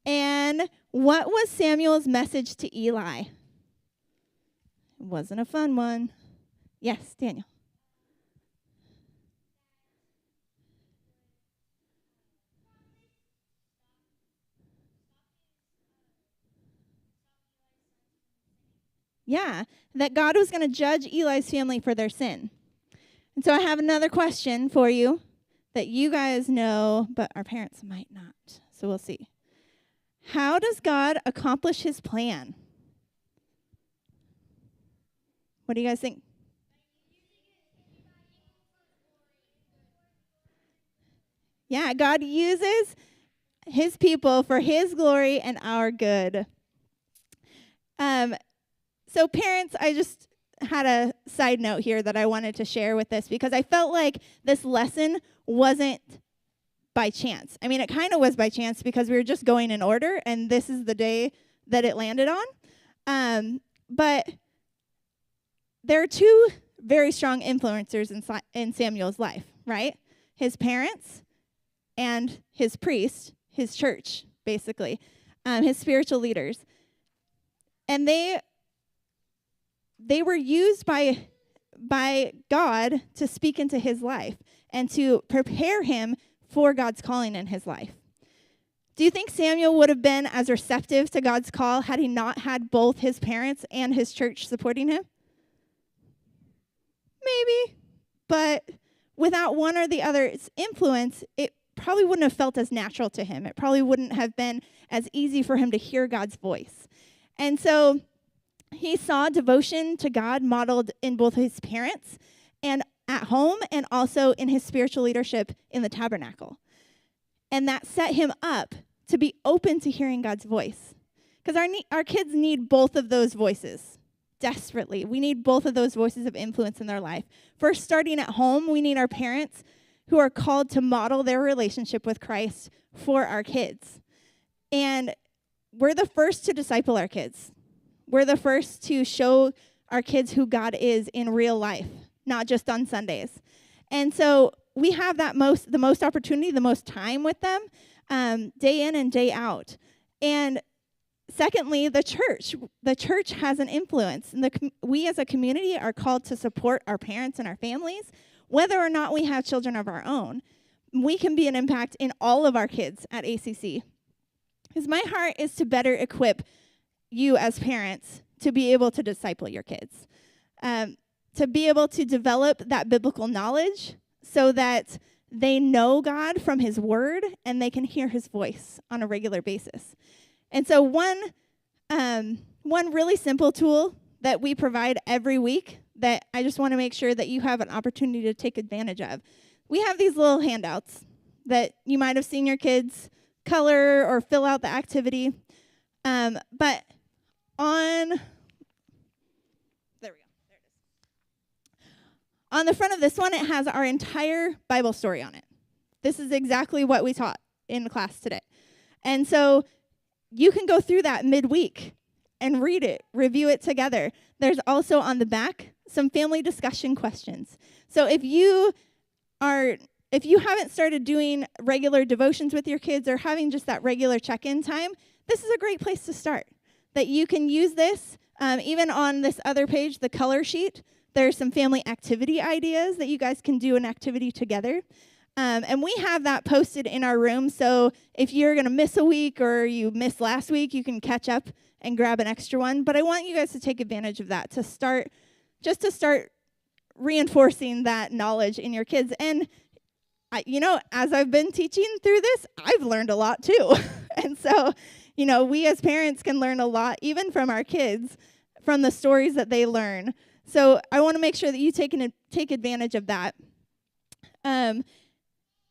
And what was Samuel's message to Eli? It wasn't a fun one. Yes, Daniel. Yeah, that God was going to judge Eli's family for their sin. And so I have another question for you that you guys know, but our parents might not. So we'll see. How does God accomplish his plan? What do you guys think? Yeah, God uses his people for his glory and our good. So parents, I just had a side note here that I wanted to share with this because I felt like this lesson wasn't by chance. I mean, it kind of was by chance because we were just going in order, and this is the day that it landed on. But there are two very strong influencers in Samuel's life, right? His parents and his priest, his church, basically, his spiritual leaders. And they were used by God to speak into his life and to prepare him for God's calling in his life. Do you think Samuel would have been as receptive to God's call had he not had both his parents and his church supporting him? Maybe, but without one or the other's influence, it probably wouldn't have felt as natural to him. It probably wouldn't have been as easy for him to hear God's voice. And so he saw devotion to God modeled in both his parents and at home and also in his spiritual leadership in the tabernacle. And that set him up to be open to hearing God's voice. Because our kids need both of those voices desperately. We need both of those voices of influence in their life. First, starting at home, we need our parents who are called to model their relationship with Christ for our kids. And we're the first to disciple our kids. We're the first to show our kids who God is in real life, not just on Sundays. And so we have the most opportunity, the most time with them, day in and day out. And secondly, the church has an influence. And we as a community are called to support our parents and our families, whether or not we have children of our own. We can be an impact in all of our kids at ACC. Because my heart is to better equip you as parents to be able to disciple your kids, to be able to develop that biblical knowledge so that they know God from his word and they can hear his voice on a regular basis. And so one really simple tool that we provide every week that I just want to make sure that you have an opportunity to take advantage of. We have these little handouts that you might have seen your kids color or fill out the activity. But on the front of this one, it has our entire Bible story on it. This is exactly what we taught in class today. And so you can go through that midweek and read it, review it together. There's also on the back some family discussion questions. So if you haven't started doing regular devotions with your kids or having just that regular check-in time, this is a great place to start. That you can use this, even on this other page, the color sheet, there's some family activity ideas that you guys can do an activity together. And we have that posted in our room, so if you're going to miss a week or you missed last week, you can catch up and grab an extra one. But I want you guys to take advantage of that to start reinforcing that knowledge in your kids. And, as I've been teaching through this, I've learned a lot too. And so, we as parents can learn a lot, even from our kids, from the stories that they learn. So I want to make sure that you take advantage of that. And,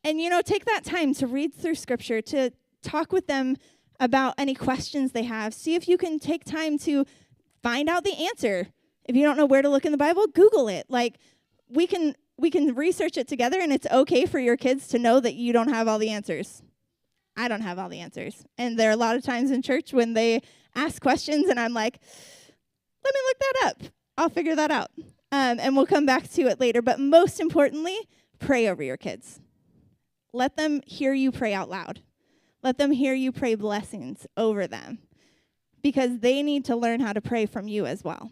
take that time to read through Scripture, to talk with them about any questions they have. See if you can take time to find out the answer. If you don't know where to look in the Bible, Google it. We can research it together, and it's okay for your kids to know that you don't have all the answers. I don't have all the answers. And there are a lot of times in church when they ask questions, and I'm like, let me look that up. I'll figure that out. And we'll come back to it later. But most importantly, pray over your kids. Let them hear you pray out loud. Let them hear you pray blessings over them, because they need to learn how to pray from you as well.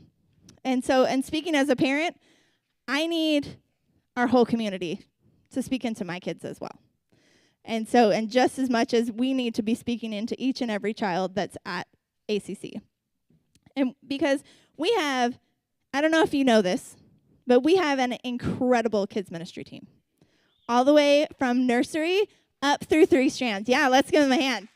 And speaking as a parent, I need our whole community to speak into my kids as well. And just as much as we need to be speaking into each and every child that's at ACC. And because we have, I don't know if you know this, but we have an incredible kids ministry team. All the way from nursery up through 3 strands. Yeah, let's give them a hand.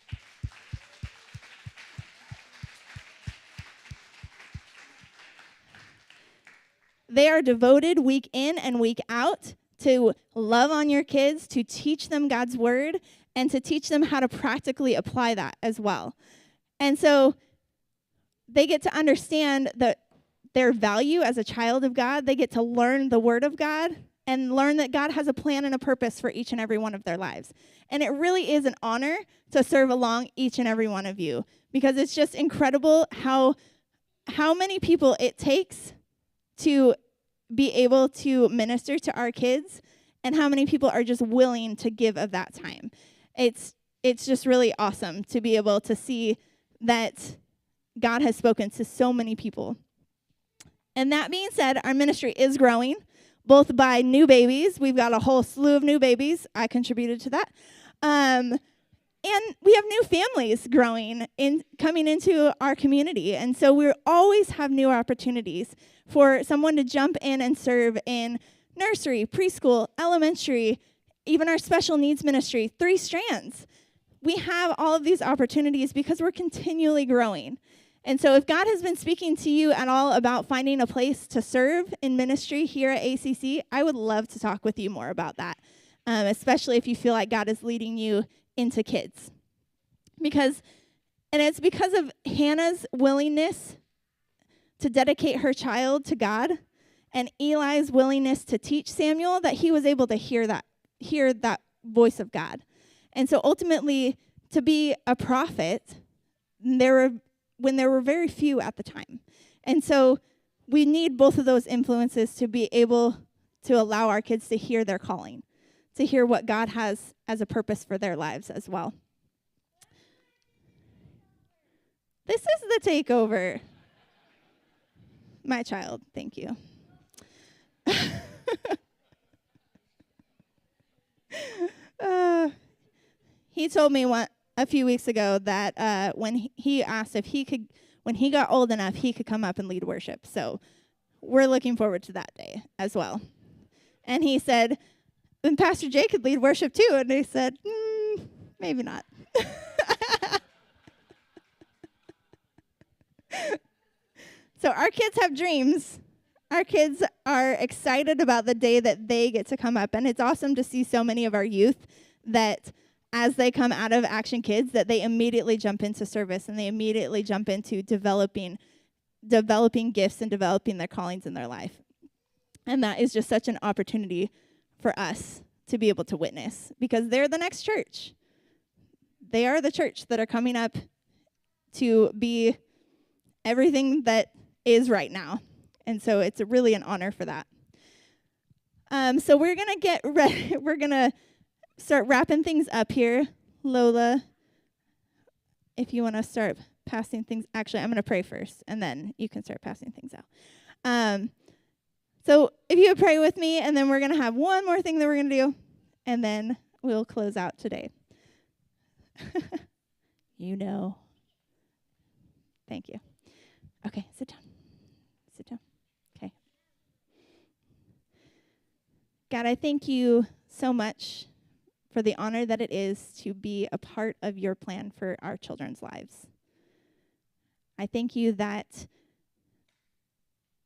They are devoted week in and week out to love on your kids, to teach them God's word, and to teach them how to practically apply that as well. And so they get to understand their value as a child of God. They get to learn the word of God and learn that God has a plan and a purpose for each and every one of their lives. And it really is an honor to serve along each and every one of you, because it's just incredible how many people it takes to be able to minister to our kids, and how many people are just willing to give of that time. It's just really awesome to be able to see that God has spoken to so many people. And that being said, our ministry is growing, both by new babies. We've got a whole slew of new babies. I contributed to that. And we have new families coming into our community. And so we always have new opportunities for someone to jump in and serve in nursery, preschool, elementary, even our special needs ministry, 3 strands. We have all of these opportunities because we're continually growing. And so if God has been speaking to you at all about finding a place to serve in ministry here at ACC, I would love to talk with you more about that, especially if you feel like God is leading you into kids. It's because of Hannah's willingness to dedicate her child to God and Eli's willingness to teach Samuel that he was able to hear that voice of God. And so ultimately, to be a prophet, when there were very few at the time. And so we need both of those influences to be able to allow our kids to hear their calling, to hear what God has as a purpose for their lives as well. This is the takeover. My child, thank you. He told me a few weeks ago that when he asked if when he got old enough, he could come up and lead worship. So we're looking forward to that day as well. And he said, then Pastor Jay could lead worship too. And I said, maybe not. So our kids have dreams. Our kids are excited about the day that they get to come up. And it's awesome to see so many of our youth that as they come out of Action Kids, that they immediately jump into service and they immediately jump into developing gifts and developing their callings in their life. And that is just such an opportunity for us to be able to witness, because they're the next church. They are the church that are coming up to be everything that is right now. And so it's really an honor for that. So we're going to get ready. We're going to start wrapping things up here. Lola, if you want to start passing things. Actually, I'm going to pray first, and then you can start passing things out. So if you would pray with me, and then we're going to have one more thing that we're going to do, and then we'll close out today. You know. Thank you. Okay, sit down. Sit down. Okay. God, I thank you so much for the honor that it is to be a part of your plan for our children's lives. I thank you that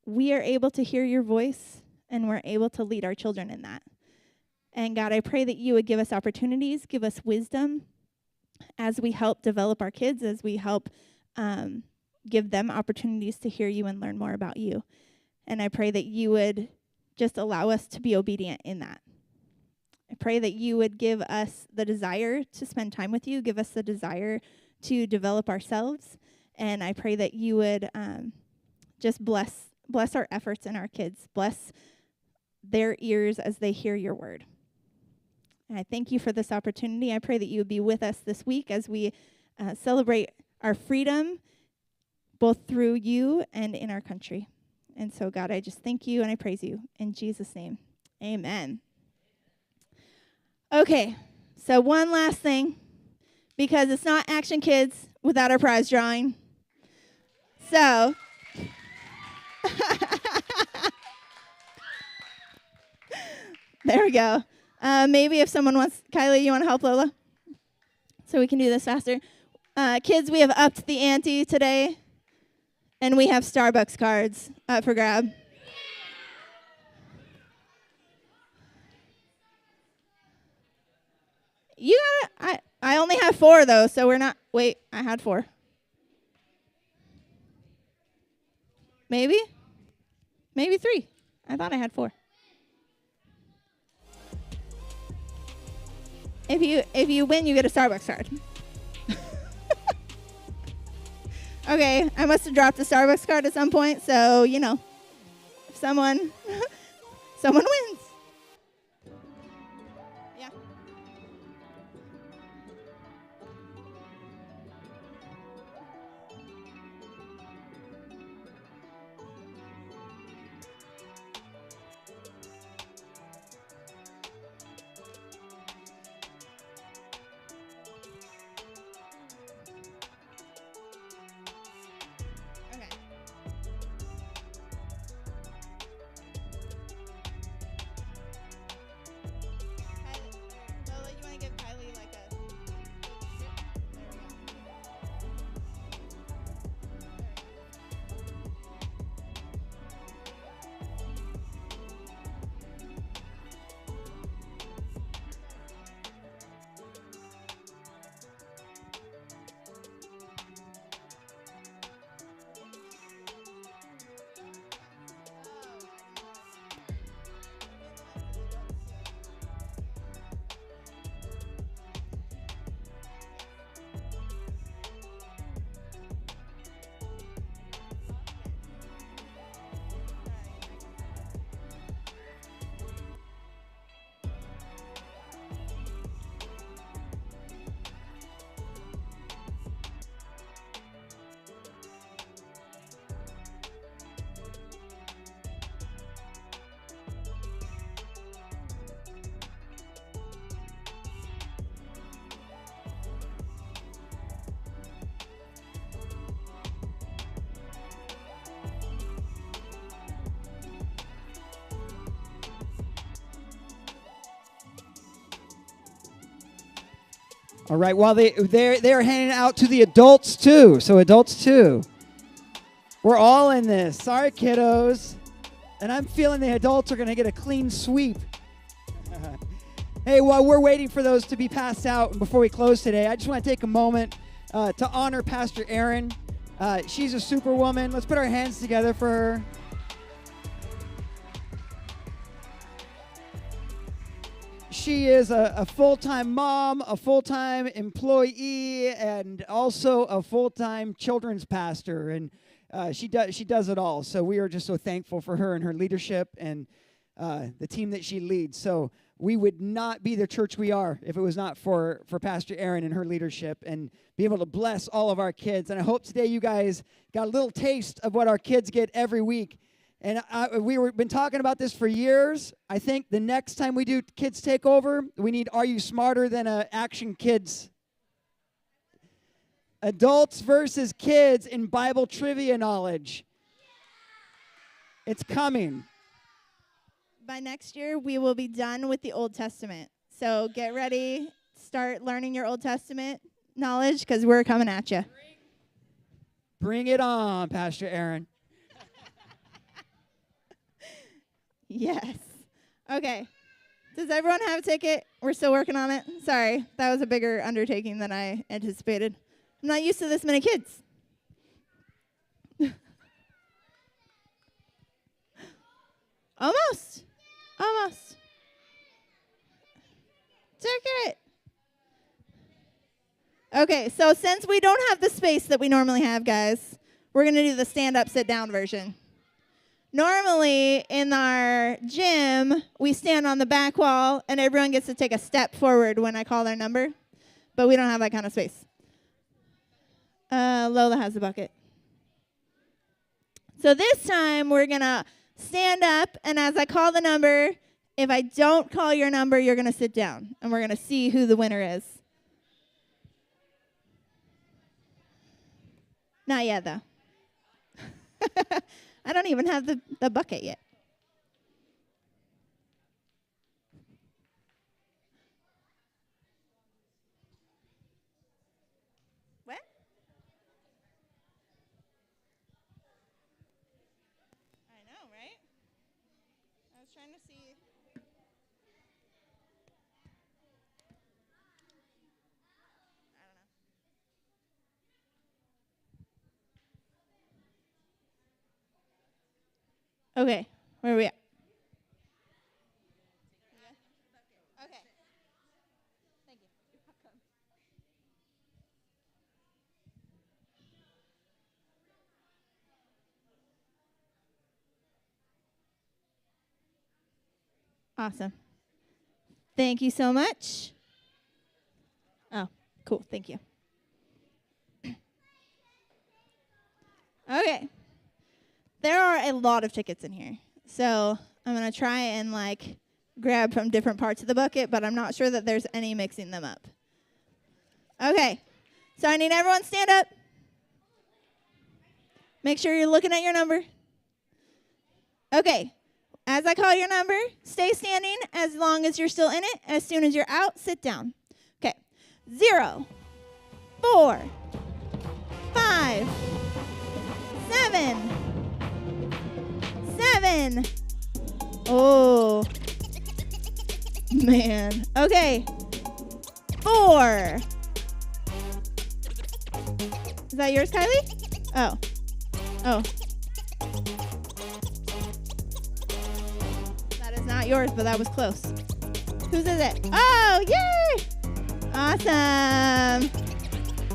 we are able to hear your voice and we're able to lead our children in that. And God, I pray that you would give us opportunities, give us wisdom as we help develop our kids, as we help give them opportunities to hear you and learn more about you. And I pray that you would just allow us to be obedient in that. I pray that you would give us the desire to spend time with you, give us the desire to develop ourselves. And I pray that you would just bless our efforts and our kids. Bless their ears as they hear your word. And I thank you for this opportunity. I pray that you would be with us this week as we celebrate our freedom, both through you and in our country. And so, God, I just thank you and I praise you. In Jesus' name, amen. Okay, so one last thing, because it's not Action Kids without our prize drawing. So, there we go. Maybe if someone wants, Kylie, you want to help Lola? So we can do this faster. Kids, we have upped the ante today, and we have Starbucks cards up for grab. You got it. I only have 4, though, so we're not. Wait, I had 4. Maybe 3. I thought I had 4. If you win, you get a Starbucks card. Okay, I must have dropped a Starbucks card at some point, so if someone wins. Yeah. Okay. Lola, you want to give Kylie like a All right, while they're handing out to the adults too. So adults too. We're all in this. Sorry, kiddos. And I'm feeling the adults are going to get a clean sweep. Hey, while we're waiting for those to be passed out and before we close today, I just want to take a moment to honor Pastor Erin. She's a superwoman. Let's put our hands together for her. She is a full-time mom, a full-time employee, and also a full-time children's pastor. And she does it all. So we are just so thankful for her and her leadership and the team that she leads. So we would not be the church we are if it was not for Pastor Erin and her leadership and be able to bless all of our kids. And I hope today you guys got a little taste of what our kids get every week. And we've been talking about this for years. I think the next time we do Kids Takeover, we need Are You Smarter Than Action Kids? Adults versus kids in Bible trivia knowledge. It's coming. By next year, we will be done with the Old Testament. So get ready. Start learning your Old Testament knowledge because we're coming at you. Bring it on, Pastor Erin. Yes. Okay. Does everyone have a ticket? We're still working on it. Sorry. That was a bigger undertaking than I anticipated. I'm not used to this many kids. Almost. Ticket. Okay, so since we don't have the space that we normally have, guys, we're going to do the stand-up, sit-down version. Normally, in our gym, we stand on the back wall, and everyone gets to take a step forward when I call their number. But we don't have that kind of space. Lola has the bucket. So this time, we're going to stand up, and as I call the number, if I don't call your number, you're going to sit down, and we're going to see who the winner is. Not yet, though. I don't even have the bucket yet. What? I know, right? I was trying to see. Okay, where are we at? Okay. Thank you. You're welcome. Awesome. Thank you so much. Oh, cool. Thank you. Okay. There are a lot of tickets in here. So I'm going to try and grab from different parts of the bucket, but I'm not sure that there's any mixing them up. Okay. So I need everyone to stand up. Make sure you're looking at your number. Okay. As I call your number, stay standing as long as you're still in it. As soon as you're out, sit down. Okay. 0, 4, 5, 7. 7. Oh, man. Okay. 4. Is that yours, Kylie? Oh. Oh. That is not yours, but that was close. Whose is it? Oh, yay! Awesome.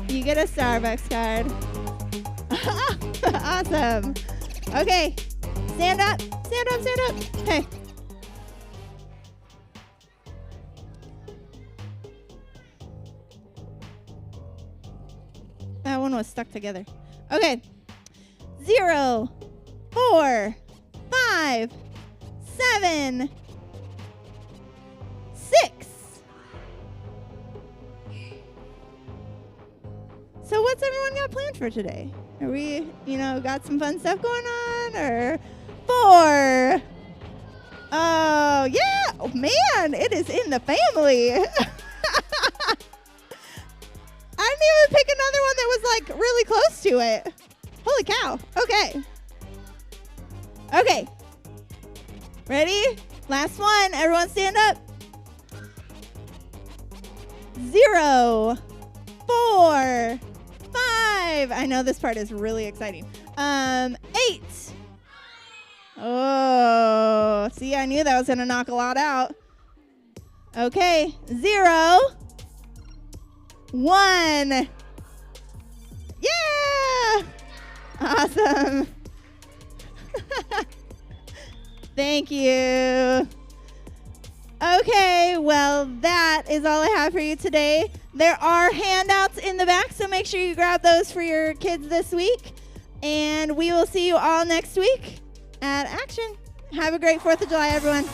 You get a Starbucks card. Awesome. Okay. Stand up, stand up, stand up. Okay. That one was stuck together. Okay. 0, 4, 5, 7, 6. So what's everyone got planned for today? Are we, got some fun stuff going on, or 4? Oh, yeah. Oh, man, it is in the family. I didn't even pick another one that was, really close to it. Holy cow. Okay. Okay. Ready? Last one. Everyone stand up. 0, 4, 5. I know this part is really exciting. 8. Oh, see, I knew that was going to knock a lot out. Okay, 0, 1. Yeah! Awesome. Thank you. Okay, well, that is all I have for you today. There are handouts in the back, so make sure you grab those for your kids this week. And we will see you all next week at Action. Have a great 4th of July, everyone.